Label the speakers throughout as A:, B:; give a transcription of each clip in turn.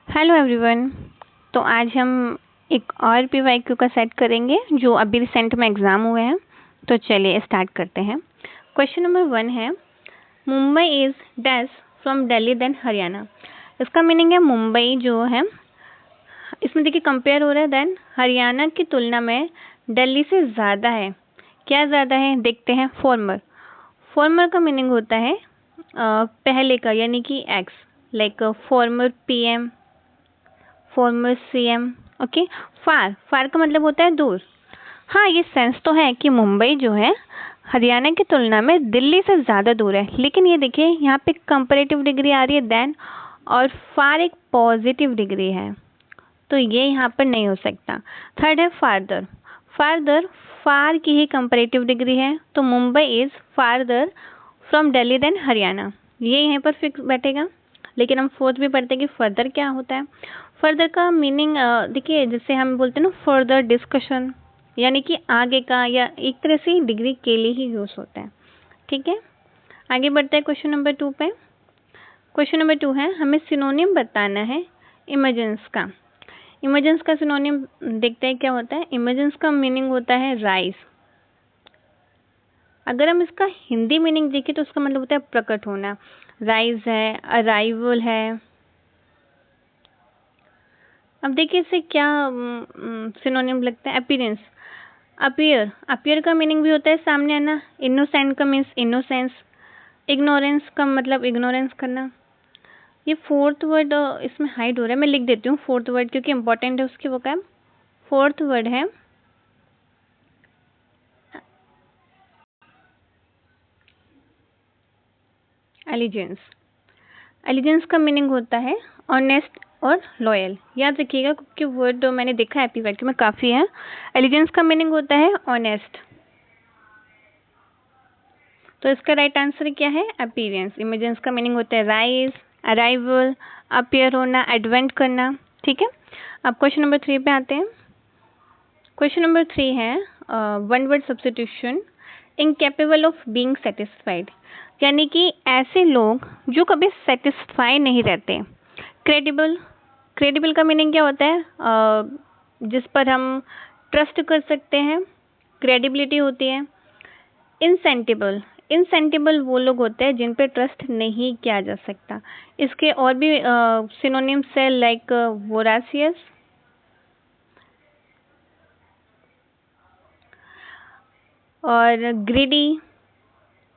A: Hello everyone. तो आज हम एक और पीवाईक्यू का सेट करेंगे जो अभी रिसेंट में एग्ज़ाम हुए हैं। तो चलिए स्टार्ट करते हैं। क्वेश्चन नंबर 1 है, Mumbai is dash from Delhi then Haryana. इसका मीनिंग है मुंबई जो है, इसमें देखिए कंपेयर हो रहा है देन हरियाणा की तुलना में दिल्ली से ज़्यादा है। क्या ज़्यादा है देखते हैं। फॉर्मर, फॉर्मर का मीनिंग होता है पहले का, यानी कि ex, like former PM, former CM. Okay. Far, far का मतलब होता है दूर। हाँ, ये सेंस तो है कि मुंबई जो है हरियाणा की तुलना में दिल्ली से ज़्यादा दूर है, लेकिन ये देखिए यहाँ पे कंपैरेटिव डिग्री आ रही है देन, और फार एक पॉजिटिव डिग्री है, तो ये यहाँ पर नहीं हो सकता। थर्ड है फारदर, फारदर फार की ही कंपैरेटिव डिग्री है, तो Mumbai is farther from Delhi then Haryana, ये यहीं पर फिक्स बैठेगा। लेकिन हम फोर्थ भी पढ़ते हैं कि फर्दर क्या होता है। फर्दर का मीनिंग देखिए, जैसे हम बोलते हैं ना फर्दर डिस्कशन, यानी कि आगे का, या एक तरह से डिग्री के लिए ही यूज होता है। ठीक है, आगे बढ़ते हैं क्वेश्चन नंबर 2 पे। क्वेश्चन नंबर 2 है, हमें सिनोनिम बताना है इमर्जेंस का। इमर्जेंस का सिनोनिम देखते हैं क्या होता है। इमर्जेंस का मीनिंग होता है राइज। अगर हम इसका हिंदी मीनिंग देखें तो उसका मतलब होता है प्रकट होना। राइज है, अराइवल है। अब देखिए इससे क्या सिनोनिम लगता है। अपीयरेंस, अपीयर, अपीयर का मीनिंग भी होता है सामने आना। इनोसेंट का मीन्स इनोसेंस। इग्नोरेंस का मतलब इग्नोरेंस करना। ये फोर्थ वर्ड इसमें हाइड हो रहा है, मैं लिख देती हूँ फोर्थ वर्ड क्योंकि इंपॉर्टेंट है उसकी वोकैब। फोर्थ वर्ड है एलिजेंस। एलिजेंस का मीनिंग होता है ऑनेस्ट और लॉयल। याद रखिएगा क्योंकि वर्ड मैंने देखा है पीवाईक्यू में काफ़ी है। एलिजेंस का मीनिंग होता है ऑनेस्ट, तो इसका राइट आंसर क्या है अपीयरेंस। इमर्जेंस का मीनिंग होता है राइज, अराइवल, अपीयर होना, एडवेंट करना। ठीक है, अब क्वेश्चन नंबर 3 पे आते हैं। क्वेश्चन नंबर 3 है one word substitution, incapable of being satisfied, यानी कि ऐसे लोग जो कभी सेटिस्फाई नहीं रहते। क्रेडिबल, क्रेडिबल का मीनिंग क्या होता है जिस पर हम ट्रस्ट कर सकते हैं, क्रेडिबिलिटी होती है। इनसेंटिबल, इनसेंटिबल वो लोग होते हैं जिन पे ट्रस्ट नहीं किया जा सकता। इसके और भी सिनोनिम्स है लाइक वोरासियस, और ग्रीडी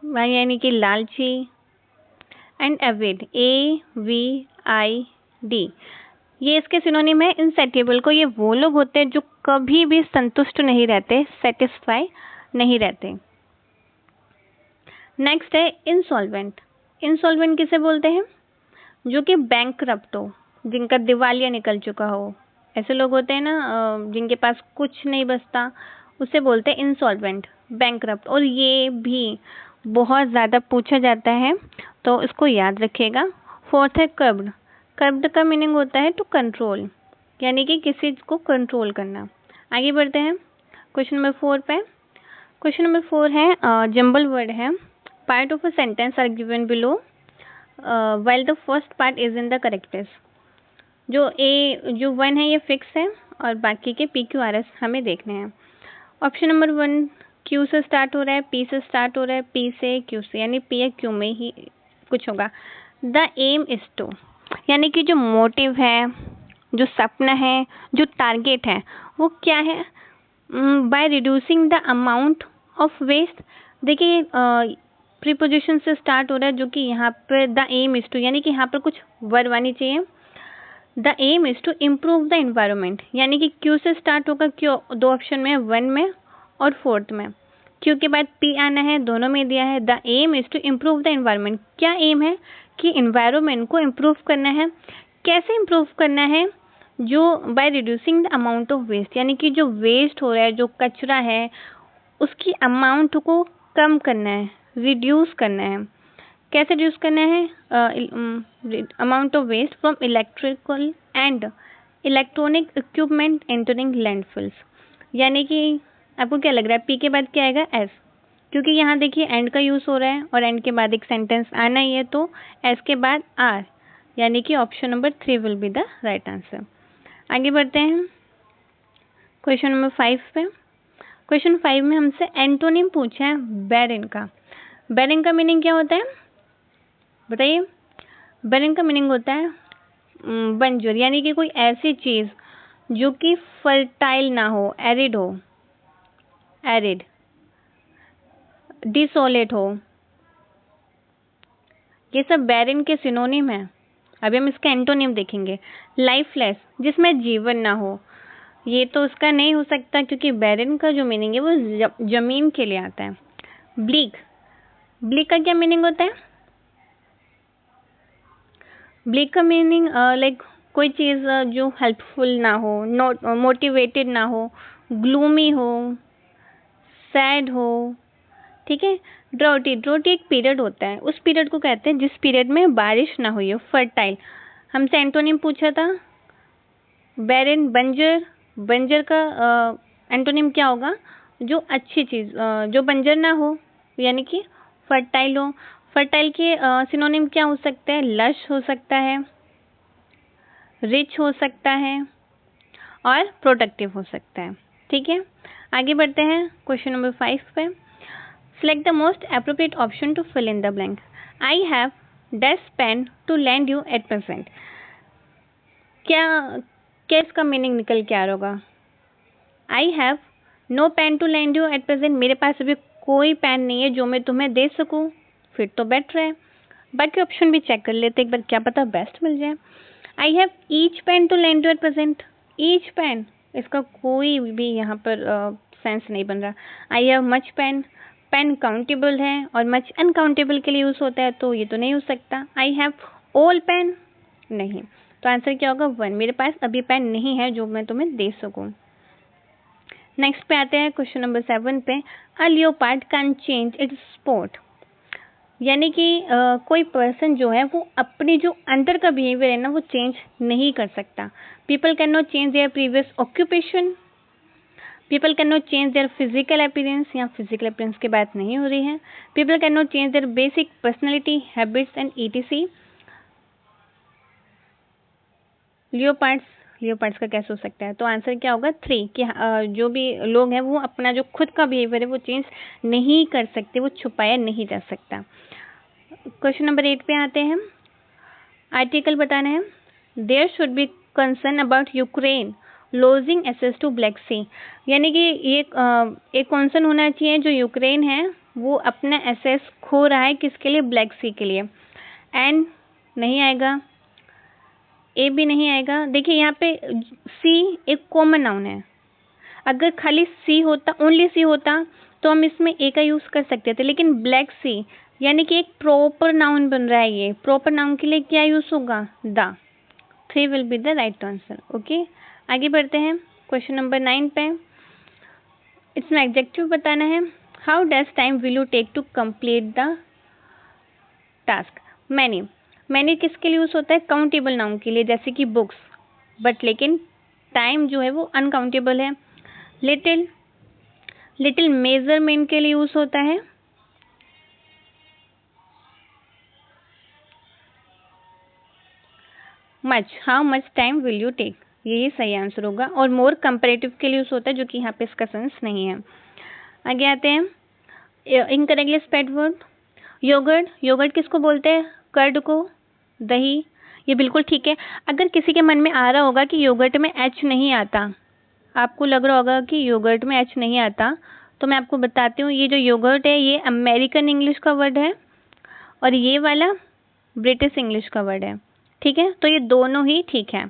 A: यानी कि लालची, एंड एविड, AVID, ये इसके सिनोनिम है। इनसेटिएबल को, ये वो लोग होते हैं जो कभी भी संतुष्ट नहीं रहते, सेटिस्फाई नहीं रहते। नेक्स्ट है इंसॉल्वेंट। इंसॉल्वेंट किसे बोलते हैं? जो कि बैंकरप्ट हो, जिनका दिवालिया निकल चुका हो। ऐसे लोग होते हैं ना जिनके पास कुछ नहीं बचता, उसे बोलते हैं इंसॉल्वेंट, बैंकरप्ट। और ये भी बहुत ज़्यादा पूछा जाता है, तो इसको याद रखिएगा। फोर्थ है कर्ब्ड। कर्ब्ड का मीनिंग होता है टू कंट्रोल, यानी कि किसी को कंट्रोल करना। आगे बढ़ते हैं क्वेश्चन नंबर 4 पे। क्वेश्चन नंबर 4 है जंबल वर्ड है। Part of a sentence are given below while the first part is in the correctness। जो 1 है ये फिक्स है और बाकी के PQRS हमें देखने हैं। ऑप्शन नंबर 1 Q से स्टार्ट हो रहा है, P से स्टार्ट हो रहा है, P से Q से, यानी P या Q में ही कुछ होगा। द एम इज टू, यानी कि जो मोटिव है, जो सपना है, जो टारगेट है, वो क्या है? By reducing the amount of waste. देखिए प्रीपोजिशन से स्टार्ट हो रहा है, जो कि यहाँ पर द एम इज टू, यानी कि यहाँ पर कुछ वर्ब आनी चाहिए। The aim is to improve the environment, यानी कि क्यू से स्टार्ट होगा। क्यू दो ऑप्शन में है, 1 में और 4th में। क्यू के बाद पी आना है, दोनों में दिया है। The aim is to improve the environment, क्या एम है कि एनवायरमेंट को इम्प्रूव करना है। कैसे इम्प्रूव करना है? जो by reducing the amount of waste, यानी कि जो वेस्ट हो रहा है, जो कचरा है, उसकी अमाउंट को कम करना है, रिड्यूस करना है। कैसे रिड्यूस करना है? Amount of waste from electrical and electronic equipment entering landfills, यानी कि आपको क्या लग रहा है पी के बाद क्या आएगा? एस, क्योंकि यहाँ देखिए एंड का यूज़ हो रहा है और एंड के बाद एक सेंटेंस आना ही है, तो एस के बाद आर, यानी कि option number 3 will be the right answer. आगे बढ़ते हैं क्वेश्चन नंबर 5 पे। क्वेश्चन 5 में हमसे एंटोनिम पूछा है बैरिन का। बैरिन का मीनिंग क्या होता है बताइए? बैरिन का मीनिंग होता है बंजर, यानी कि कोई ऐसी चीज जो कि फर्टाइल ना हो, एरिड हो, एरिड, डिसोलेट हो, ये सब बैरिन के सिनोनिम है। अभी हम इसका एंटोनिम देखेंगे। लाइफलेस, जिसमें जीवन ना हो, ये तो उसका नहीं हो सकता क्योंकि बैरिन का जो मीनिंग है वो जमीन के लिए आता है। ब्लीक, ब्लीक का क्या मीनिंग होता है? ब्लीक का मीनिंग लाइक कोई चीज जो हेल्पफुल ना हो, नॉट मोटिवेटेड ना हो, ग्लूमी हो, सैड हो, ठीक है। ड्रोटी, ड्रोटी एक पीरियड होता है, उस पीरियड को कहते हैं जिस पीरियड में बारिश ना हुई हो। फर्टाइल, हमसे एंटोनिम पूछा था बैरिन, बंजर। बंजर का एंटोनिम क्या होगा? जो अच्छी चीज, जो बंजर ना हो यानी कि फर्टाइल हो। फर्टाइल के सिनोनिम क्या हो सकते हैं? लश हो सकता है, रिच हो सकता है और प्रोडक्टिव हो सकता है, ठीक है। आगे बढ़ते हैं क्वेश्चन नंबर 5 पे। Select the most appropriate option to fill in the blank. I have dash pen to lend you at present. क्या क्या इसका मीनिंग निकल के आ रहा होगा? I have no pen to lend you at present. मेरे पास अभी कोई पेन नहीं है जो मैं तुम्हें दे सकूं। फिर तो बेटर है, बाकी ऑप्शन भी चेक कर लेते एक बार, क्या पता बेस्ट मिल जाए। I have each pen to lend you at present. Each pen, इसका कोई भी यहाँ पर सेंस नहीं बन रहा। I have much pen, pen countable है और मच अनकाउंटेबल के लिए यूज होता है, तो ये तो नहीं हो सकता। आई हैव ऑल पेन, नहीं, तो आंसर क्या होगा? 1। मेरे पास अभी पेन नहीं है जो मैं तुम्हें दे सकूं। नेक्स्ट पे आते हैं क्वेश्चन नंबर 7 पे। A leopard can change its spot, यानी कि कोई पर्सन जो है वो अपनी जो अंदर का बिहेवियर है ना वो चेंज नहीं कर सकता। People can not change their previous occupation, people can not change their physical appearance, यहाँ फिजिकल अपीयरेंस की बात नहीं हो रही है। People can not change their basic personality, habits and etc. Leopards, leopards का कैसे हो सकता है? तो आंसर क्या होगा? 3, कि जो भी लोग हैं वो अपना जो खुद का बिहेवियर है वो चेंज नहीं कर सकते, वो छुपाया नहीं जा सकता। क्वेश्चन नंबर 8 पे आते हैं। आर्टिकल बताना है। There should be concern about Ukraine losing access to Black Sea, यानी कि ये एक कंसर्न होना चाहिए जो यूक्रेन है वो अपना एक्सेस खो रहा है, किसके लिए? ब्लैक सी के लिए। एंड नहीं आएगा, ए भी नहीं आएगा। देखिए यहाँ पे सी एक कॉमन नाउन है, अगर खाली सी होता, ओनली सी होता तो हम इसमें ए का यूज कर सकते थे, लेकिन ब्लैक सी यानी कि एक प्रॉपर नाउन बन रहा है, ये प्रॉपर नाउन के लिए क्या यूज होगा? The. 3 will be the right answer. Okay, आगे बढ़ते हैं क्वेश्चन नंबर 9 पे। इसमें एडजेक्टिव बताना है। How does time will you take to complete the task? Many, many किसके लिए यूज होता है? काउंटेबल नाउन के लिए, जैसे कि बुक्स, बट लेकिन टाइम जो है वो अनकाउंटेबल है। लिटिल, लिटिल मेजरमेंट के लिए यूज होता है। Much, how much time will you take, यही सही आंसर होगा। और मोर कंपेरेटिव के लिए यूज होता है, जो कि यहाँ पे इसका सेंस नहीं है। आगे आते हैं incorrectly spelled word. Yogurt, yogurt किसको बोलते हैं? कर्ड को, दही, ये बिल्कुल ठीक है। अगर किसी के मन में आ रहा होगा कि योगर्ट में एच नहीं आता, आपको लग रहा होगा कि योगर्ट में एच नहीं आता, तो मैं आपको बताती हूँ, ये जो योगर्ट है ये अमेरिकन इंग्लिश का वर्ड है और ये वाला ब्रिटिश इंग्लिश का वर्ड है, ठीक है। तो ये दोनों ही ठीक है।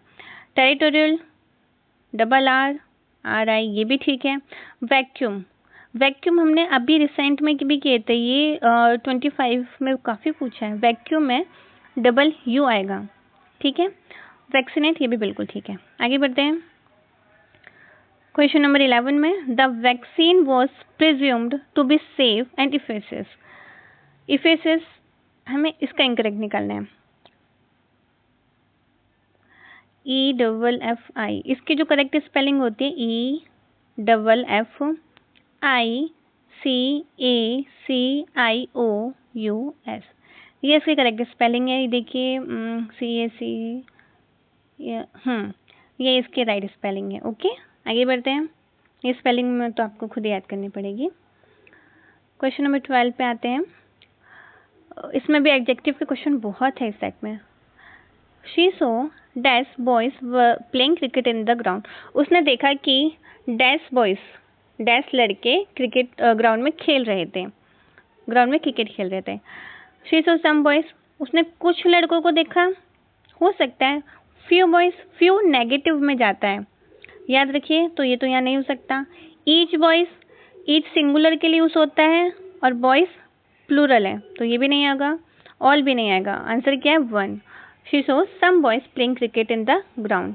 A: टेरिटोरियल, डबल आर, आर आई, ये भी ठीक है। वैक्यूम, वैक्यूम हमने अभी रिसेंट में भी किए थे, ये 25 में काफ़ी पूछा है। वैक्यूम में डबल यू आएगा, ठीक है। वैक्सीनेट, ये भी बिल्कुल ठीक है। आगे बढ़ते हैं क्वेश्चन नंबर 11 में। The vaccine was presumed to be safe and efficacious, efficacious हमें इसका इनकरेक्ट निकालना है। EFFI, इसकी जो करेक्ट स्पेलिंग होती है EFFICACIOUS, ये इसकी करेक्ट स्पेलिंग है, ये देखिए CAC, ये इसके राइट स्पेलिंग है। ओके, आगे बढ़ते हैं। ये स्पेलिंग में तो आपको खुद याद करनी पड़ेगी। क्वेश्चन नंबर 12 पे आते हैं। इसमें भी एडजेक्टिव के क्वेश्चन बहुत है इस सेट में। She so dash boys were playing cricket in the ground. उसने देखा कि डैश बॉयज, डैश लड़के क्रिकेट ग्राउंड में खेल रहे थे, ग्राउंड में क्रिकेट खेल रहे थे। शी सो सम बॉयज, उसने कुछ लड़कों को देखा, हो सकता है फ्यू बॉयज, फ्यू नेगेटिव में जाता है, याद रखिए, तो ये तो यहाँ नहीं हो सकता। ईच बॉयज, ईच सिंगुलर के लिए यूज होता है और बॉयज प्लूरल है, तो ये भी नहीं आएगा, ऑल भी नहीं आएगा। आंसर क्या है? 1। She saw some boys playing cricket in the ground.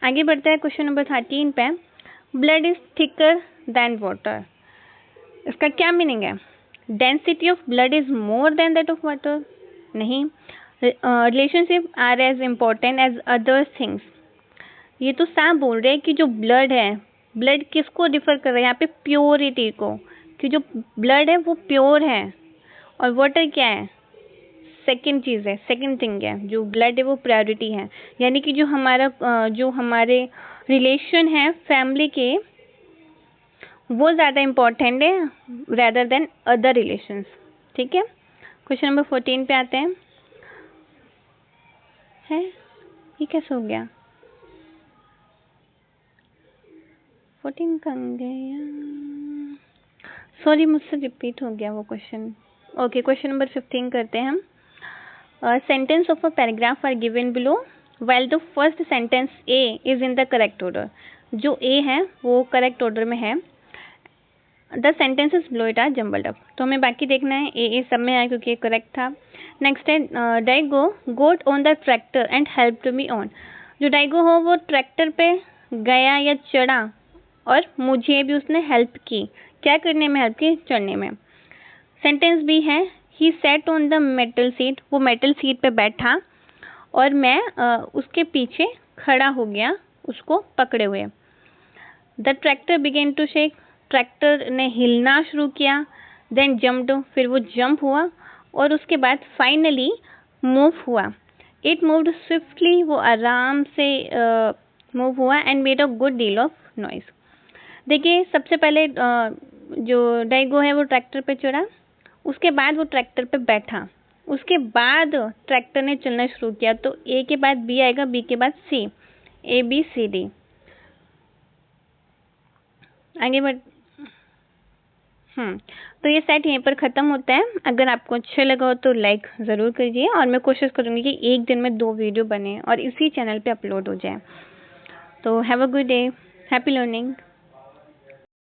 A: आगे बढ़ता है क्वेश्चन नंबर 13 पे। Blood is thicker than water, इसका क्या मीनिंग है? Density of blood is more than that of water, नहीं। Relationship are as important as other things, ये तो साफ बोल रहे हैं कि जो ब्लड है, ब्लड किसको डिफर कर रहा है यहाँ पे? प्योरिटी को, कि जो ब्लड है वो प्योर है, और वाटर क्या है? सेकंड चीज़ है, सेकंड थिंग है। जो ब्लड है वो प्रायोरिटी है, यानी कि जो हमारे रिलेशन है फैमिली के, वो ज़्यादा इम्पोर्टेंट है रेदर देन अदर रिलेशंस। ठीक है, क्वेश्चन नंबर 14 पे आते हैं। ये कैसे हो गया? 14 कहाँ गया? सॉरी, मुझसे रिपीट हो गया वो क्वेश्चन। ओके, क्वेश्चन नंबर 15 करते हैं हम। Sentence of a paragraph are given below while the first sentence A is in the correct order. जो ए है वो करेक्ट ऑर्डर में है। The sentences below it are jumbled up, तो हमें बाकी देखना है। ए सब में आया क्योंकि करेक्ट था। नेक्स्ट है Diego got on the tractor and help me on. जो डाइगो हो वो ट्रैक्टर पे गया या चढ़ा, और मुझे भी उसने हेल्प की। क्या करने में हेल्प की? चढ़ने में। सेंटेंस बी है he sat on the metal seat, वो मेटल सीट पे बैठा और मैं उसके पीछे खड़ा हो गया उसको पकड़े हुए। The tractor began to shake, tractor ने हिलना शुरू किया। देन जम्प्ड, फिर वो जंप हुआ, और उसके बाद फाइनली मूव हुआ। इट मूव्ड स्विफ्टली, वो आराम से मूव हुआ। And made a good deal of noise. देखिए, सबसे पहले जो डाइगो है वो ट्रैक्टर पे चढ़ा, उसके बाद वो ट्रैक्टर पे बैठा, उसके बाद ट्रैक्टर ने चलना शुरू किया। तो ए के बाद बी आएगा, बी के बाद सी, ABCD। आगे बढ़ तो ये सेट यहीं पर ख़त्म होता है। अगर आपको अच्छा लगा हो तो लाइक ज़रूर कीजिए, और मैं कोशिश करूँगी कि एक दिन में 2 वीडियो बने और इसी चैनल पे अपलोड हो जाए। तो have a good day, happy learning.